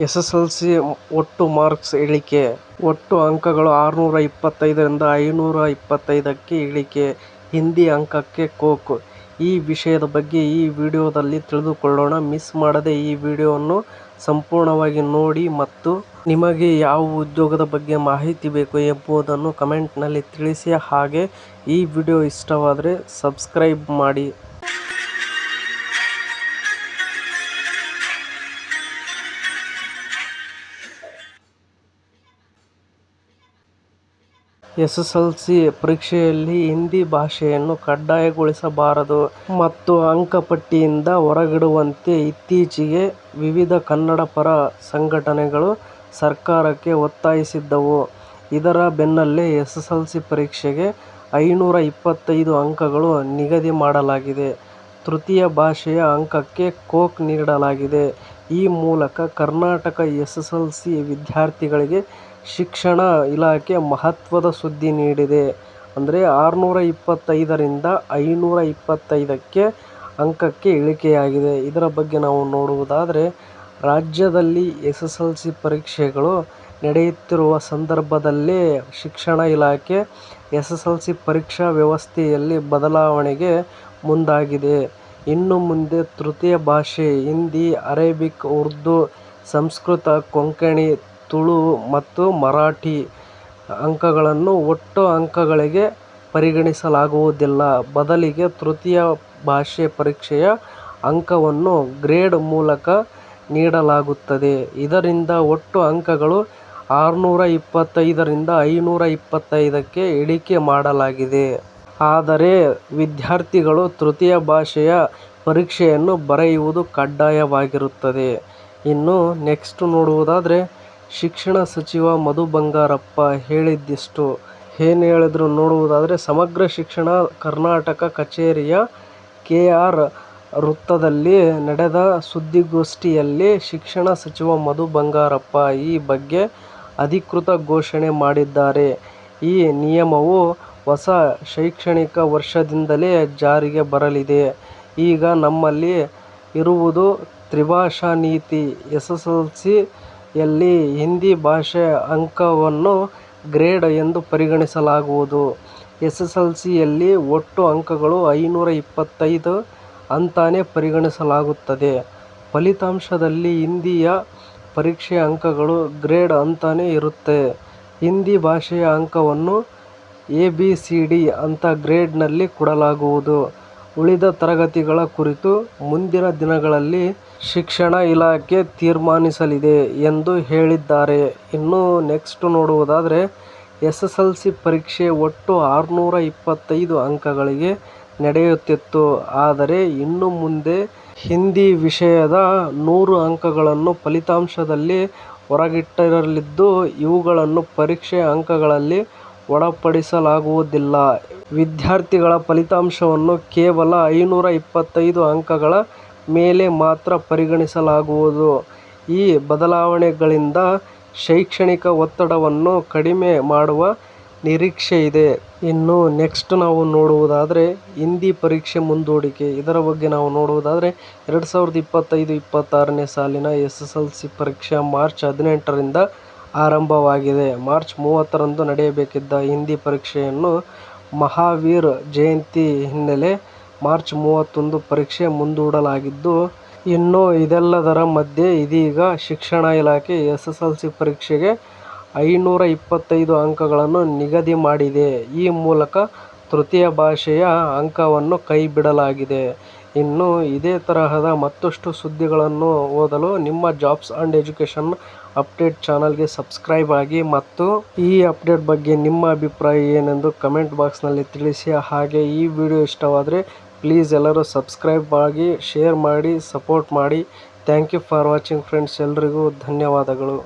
SSLC ಒಟ್ಟು marks ಇಳಿಕೆ. ಒಟ್ಟು ಅಂಕಗಳು 625ರಿಂದ 525ಕ್ಕೆ ಇಳಿಕೆ. ಹಿಂದಿ ಅಂಕಕ್ಕೆ ಕೋಕ್. ಈ ವಿಷಯದ ಬಗ್ಗೆ ಈ ವಿಡಿಯೋದಲ್ಲಿ ತಿಳಿದುಕೊಳ್ಳೋಣ. ಮಿಸ್ ಮಾಡದೆ ಈ ವಿಡಿಯೋವನ್ನು ಸಂಪೂರ್ಣವಾಗಿ ನೋಡಿ ಮತ್ತು ನಿಮಗೆ ಯಾವ ಉದ್ಯೋಗದ ಬಗ್ಗೆ ಮಾಹಿತಿ ಬೇಕು ಎಂಬುದನ್ನು ಕಮೆಂಟ್ನಲ್ಲಿ ತಿಳಿಸಿ. ಹಾಗೆ ಈ ವಿಡಿಯೋ ಇಷ್ಟವಾದರೆ ಸಬ್ಸ್ಕ್ರೈಬ್ ಮಾಡಿ. ಎಸ್ಎಸ್ಎಲ್ಸಿ ಪರೀಕ್ಷೆಯಲ್ಲಿ ಹಿಂದಿ ಭಾಷೆಯನ್ನು ಕಡ್ಡಾಯಗೊಳಿಸಬಾರದು ಮತ್ತು ಅಂಕಪಟ್ಟಿಯಿಂದ ಹೊರಗಿಡುವಂತೆ ಇತ್ತೀಚೆಗೆ ವಿವಿಧ ಕನ್ನಡ ಪರ ಸಂಘಟನೆಗಳು ಸರ್ಕಾರಕ್ಕೆ ಒತ್ತಾಯಿಸಿದ್ದವು. ಇದರ ಬೆನ್ನಲ್ಲೇ ಎಸ್ಎಸ್ಎಲ್ಸಿ ಪರೀಕ್ಷೆಗೆ 525 ಅಂಕಗಳು ನಿಗದಿ ಮಾಡಲಾಗಿದೆ. ತೃತೀಯ ಭಾಷೆಯ ಅಂಕಕ್ಕೆ ಕೋಕ್ ನೀಡಲಾಗಿದೆ. ಈ ಮೂಲಕ ಕರ್ನಾಟಕ ಎಸ್ಎಸ್ಎಲ್ಸಿ ವಿದ್ಯಾರ್ಥಿಗಳಿಗೆ ಶಿಕ್ಷಣ ಇಲಾಖೆ ಮಹತ್ವದ ಸುದ್ದಿ ನೀಡಿದೆ. ಅಂದರೆ 625ರಿಂದ 525ಕ್ಕೆ ಅಂಕಕ್ಕೆ ಇಳಿಕೆಯಾಗಿದೆ. ಇದರ ಬಗ್ಗೆ ನಾವು ನೋಡುವುದಾದರೆ, ರಾಜ್ಯದಲ್ಲಿ ಎಸ್ಎಸ್ಎಲ್ಸಿ ಪರೀಕ್ಷೆಗಳು ನಡೆಯುತ್ತಿರುವ ಸಂದರ್ಭದಲ್ಲೇ ಶಿಕ್ಷಣ ಇಲಾಖೆ ಎಸ್ಎಸ್ಎಲ್ಸಿ ಪರೀಕ್ಷಾ ವ್ಯವಸ್ಥೆಯಲ್ಲಿ ಬದಲಾವಣೆಗೆ ಮುಂದಾಗಿದೆ. ಇನ್ನು ಮುಂದೆ ತೃತೀಯ ಭಾಷೆ ಹಿಂದಿ, ಅರೇಬಿಕ್, ಉರ್ದು, ಸಂಸ್ಕೃತ, ಕೊಂಕಣಿ, ತುಳು ಮತ್ತು ಮರಾಠಿ ಅಂಕಗಳನ್ನು ಒಟ್ಟು ಅಂಕಗಳಿಗೆ ಪರಿಗಣಿಸಲಾಗುವುದಿಲ್ಲ. ಬದಲಿಗೆ ತೃತೀಯ ಭಾಷೆ ಪರೀಕ್ಷೆಯ ಅಂಕವನ್ನು ಗ್ರೇಡ್ ಮೂಲಕ ನೀಡಲಾಗುತ್ತದೆ. ಇದರಿಂದ ಒಟ್ಟು ಅಂಕಗಳು 625ರಿಂದ 525ಕ್ಕೆ ಇಳಿಕೆ ಮಾಡಲಾಗಿದೆ. ಆದರೆ ವಿದ್ಯಾರ್ಥಿಗಳು ತೃತೀಯ ಭಾಷೆಯ ಪರೀಕ್ಷೆಯನ್ನು ಬರೆಯುವುದು ಕಡ್ಡಾಯವಾಗಿರುತ್ತದೆ. ಇನ್ನು ನೆಕ್ಸ್ಟ್ ನೋಡುವುದಾದರೆ, ಶಿಕ್ಷಣ ಸಚಿವ ಮಧು ಬಂಗಾರಪ್ಪ ಹೇಳಿದ್ದಿಷ್ಟು. ಏನು ಹೇಳಿದ್ರು ನೋಡುವುದಾದರೆ, ಸಮಗ್ರ ಶಿಕ್ಷಣ ಕರ್ನಾಟಕ ಕಚೇರಿಯ ಕೆ.ಆರ್. ವೃತ್ತದಲ್ಲಿ ನಡೆದ ಸುದ್ದಿಗೋಷ್ಠಿಯಲ್ಲಿ ಶಿಕ್ಷಣ ಸಚಿವ ಮಧು ಬಂಗಾರಪ್ಪ ಈ ಬಗ್ಗೆ ಅಧಿಕೃತ ಘೋಷಣೆ ಮಾಡಿದ್ದಾರೆ. ಈ ನಿಯಮವು ಹೊಸ ಶೈಕ್ಷಣಿಕ ವರ್ಷದಿಂದಲೇ ಜಾರಿಗೆ ಬರಲಿದೆ. ಈಗ ನಮ್ಮಲ್ಲಿ ಇರುವುದು ತ್ರಿಭಾಷಾ ನೀತಿ. ಎಸ್ಎಸ್ಎಲ್ಸಿಯಲ್ಲಿ ಹಿಂದಿ ಭಾಷೆ ಅಂಕವನ್ನು ಗ್ರೇಡ್ ಎಂದು ಪರಿಗಣಿಸಲಾಗುವುದು. ಎಸ್ಎಸ್ಎಲ್ಸಿಯಲ್ಲಿ ಒಟ್ಟು ಅಂಕಗಳು 525 ಅಂತಾನೇ ಪರಿಗಣಿಸಲಾಗುತ್ತದೆ. ಫಲಿತಾಂಶದಲ್ಲಿ ಹಿಂದಿಯ ಪರೀಕ್ಷೆಯ ಅಂಕಗಳು ಗ್ರೇಡ್ ಅಂತಾನೇ ಇರುತ್ತೆ. ಹಿಂದಿ ಭಾಷೆಯ ಅಂಕವನ್ನು ಎಬಿಸಿಡಿ ಅಂತ ಗ್ರೇಡ್ನಲ್ಲಿ ಕೊಡಲಾಗುವುದು. ಉಳಿದ ತರಗತಿಗಳ ಕುರಿತು ಮುಂದಿನ ದಿನಗಳಲ್ಲಿ ಶಿಕ್ಷಣ ಇಲಾಖೆ ತೀರ್ಮಾನಿಸಲಿದೆ ಎಂದು ಹೇಳಿದ್ದಾರೆ. ಇನ್ನು ನೆಕ್ಸ್ಟ್ ನೋಡುವುದಾದರೆ, ಎಸ್ಎಸ್ಎಲ್ಸಿ ಪರೀಕ್ಷೆ ಒಟ್ಟು 625 ಅಂಕಗಳಿಗೆ ನಡೆಯುತ್ತಿತ್ತು. ಆದರೆ ಇನ್ನು ಮುಂದೆ ಹಿಂದಿ ವಿಷಯದ 100 ಅಂಕಗಳನ್ನು ಫಲಿತಾಂಶದಲ್ಲಿ ಹೊರಗಿಟ್ಟಿರಲಿದ್ದು, ಇವುಗಳನ್ನು ಪರೀಕ್ಷೆಯ ಅಂಕಗಳಲ್ಲಿ ಒಳಪಡಿಸಲಾಗುವುದಿಲ್ಲ. ವಿದ್ಯಾರ್ಥಿಗಳ ಫಲಿತಾಂಶವನ್ನು ಕೇವಲ 525 ಅಂಕಗಳ ಮೇಲೆ ಮಾತ್ರ ಪರಿಗಣಿಸಲಾಗುವುದು. ಈ ಬದಲಾವಣೆಗಳಿಂದ ಶೈಕ್ಷಣಿಕ ಒತ್ತಡವನ್ನು ಕಡಿಮೆ ಮಾಡುವ ನಿರೀಕ್ಷೆಯಿದೆ. ಇನ್ನು ನೆಕ್ಸ್ಟ್ ನಾವು ನೋಡುವುದಾದರೆ, ಹಿಂದಿ ಪರೀಕ್ಷೆ ಮುಂದೂಡಿಕೆ. ಇದರ ಬಗ್ಗೆ ನಾವು ನೋಡುವುದಾದರೆ, 2025-26ನೇ ಸಾಲಿನ ಎಸ್ಎಸ್ಎಲ್ಸಿ ಪರೀಕ್ಷೆ ಮಾರ್ಚ್ 18ರಿಂದ ಆರಂಭವಾಗಿದೆ. ಮಾರ್ಚ್ 30ರಂದು ನಡೆಯಬೇಕಿದ್ದ ಹಿಂದಿ ಪರೀಕ್ಷೆಯನ್ನು ಮಹಾವೀರ್ ಜಯಂತಿ ಹಿನ್ನೆಲೆ ಮಾರ್ಚ್ 31 ಪರೀಕ್ಷೆ ಮುಂದೂಡಲಾಗಿದ್ದು, ಇನ್ನು ಇದೆಲ್ಲದರ ಮಧ್ಯೆ ಇದೀಗ ಶಿಕ್ಷಣ ಇಲಾಖೆ ಎಸ್ಎಸ್ಎಲ್ಸಿ ಪರೀಕ್ಷೆಗೆ 525 ಅಂಕಗಳನ್ನು ನಿಗದಿ ಮಾಡಿದೆ. ಈ ಮೂಲಕ ತೃತೀಯ ಭಾಷೆಯ ಅಂಕವನ್ನು ಕೈಬಿಡಲಾಗಿದೆ. ಇನ್ನು ಇದೇ ತರಹದ ಮತ್ತಷ್ಟು ಸುದ್ದಿಗಳನ್ನು ಓದಲು ನಿಮ್ಮ ಜಾಬ್ಸ್ ಆ್ಯಂಡ್ ಎಜುಕೇಷನ್ ಅಪ್ಡೇಟ್ ಚಾನಲ್ಗೆ ಸಬ್ಸ್ಕ್ರೈಬ್ ಆಗಿ ಮತ್ತು ಈ ಅಪ್ಡೇಟ್ ಬಗ್ಗೆ ನಿಮ್ಮ ಅಭಿಪ್ರಾಯ ಏನೆಂದು ಕಮೆಂಟ್ ಬಾಕ್ಸ್ನಲ್ಲಿ ತಿಳಿಸಿ. ಹಾಗೆ ಈ ವಿಡಿಯೋ ಇಷ್ಟವಾದರೆ ಪ್ಲೀಸ್ ಎಲ್ಲರೂ ಸಬ್ಸ್ಕ್ರೈಬ್ ಆಗಿ, ಶೇರ್ ಮಾಡಿ, ಸಪೋರ್ಟ್ ಮಾಡಿ. Thank you for watching friends. ಎಲ್ರಿಗೂ ಧನ್ಯವಾದಗಳು.